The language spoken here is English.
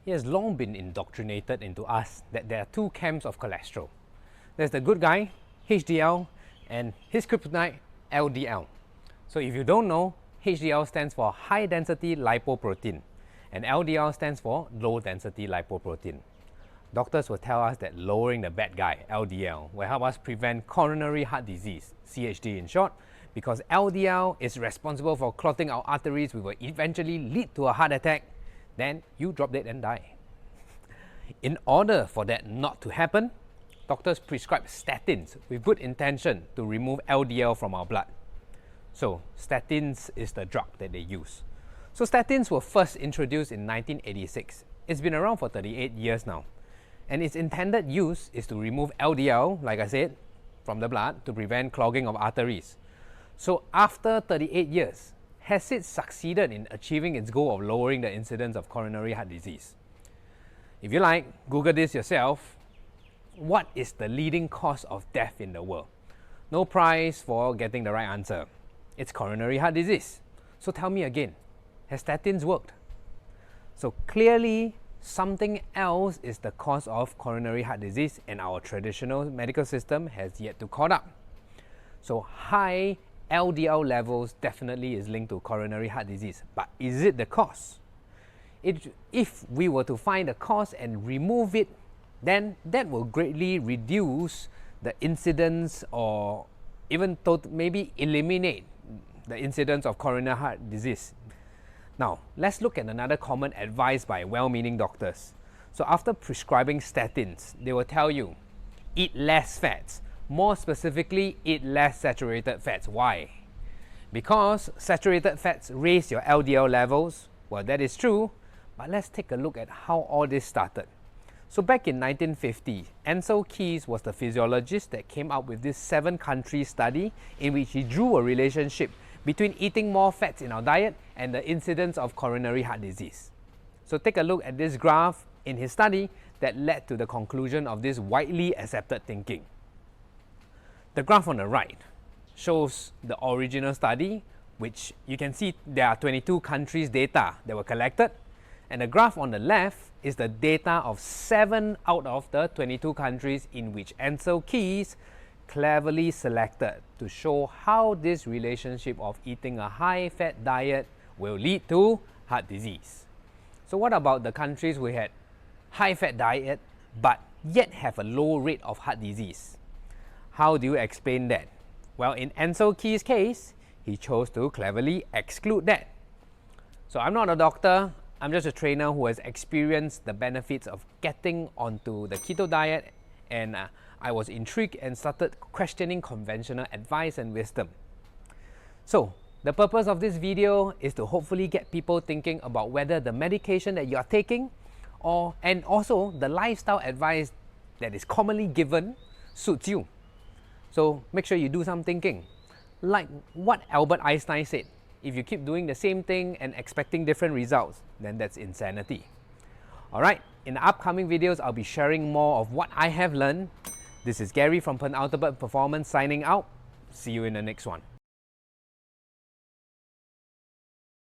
It has long been indoctrinated into us that there are two camps of cholesterol. There's the good guy, HDL, and his kryptonite, LDL. So if you don't know, HDL stands for high density lipoprotein and LDL stands for low density lipoprotein. Doctors will tell us that lowering the bad guy, LDL, will help us prevent coronary heart disease, CHD in short, because LDL is responsible for clotting our arteries, which will eventually lead to a heart attack. Then you drop dead and die. In order for that not to happen, doctors prescribe statins with good intention to remove LDL from our blood. So statins is the drug that they use. So statins were first introduced in 1986. It's been around for 38 years now. And its intended use is to remove LDL, like I said, from the blood to prevent clogging of arteries. So after 38 years, has it succeeded in achieving its goal of lowering the incidence of coronary heart disease? If you like, Google this yourself. What is the leading cause of death in the world? No prize for getting the right answer. It's coronary heart disease. So tell me again, has statins worked? So clearly, something else is the cause of coronary heart disease, and our traditional medical system has yet to caught up. So high LDL levels definitely is linked to coronary heart disease, but is it the cause? If we were to find the cause and remove it, then that will greatly reduce the incidence or even maybe eliminate the incidence of coronary heart disease. Now, let's look at another common advice by well-meaning doctors. So after prescribing statins, they will tell you, eat less fats. More specifically, eat less saturated fats. Why? Because saturated fats raise your LDL levels. Well, that is true, but let's take a look at how all this started. So back in 1950, Ansel Keys was the physiologist that came up with this 7-country study in which he drew a relationship between eating more fats in our diet and the incidence of coronary heart disease. So take a look at this graph in his study that led to the conclusion of this widely accepted thinking. The graph on the right shows the original study, which you can see there are 22 countries' data that were collected, and the graph on the left is the data of 7 out of the 22 countries in which Ansel Keys cleverly selected to show how this relationship of eating a high-fat diet will lead to heart disease. So what about the countries who had high-fat diet but yet have a low rate of heart disease? How do you explain that? Well, in Ansel Keys' case, he chose to cleverly exclude that. So I'm not a doctor, I'm just a trainer who has experienced the benefits of getting onto the keto diet, and I was intrigued and started questioning conventional advice and wisdom. So the purpose of this video is to hopefully get people thinking about whether the medication that you are taking and also the lifestyle advice that is commonly given suits you. So make sure you do some thinking. Like what Albert Einstein said, if you keep doing the same thing and expecting different results, then that's insanity. Alright, in the upcoming videos, I'll be sharing more of what I have learned. This is Gary from Penultimate Performance signing out. See you in the next one.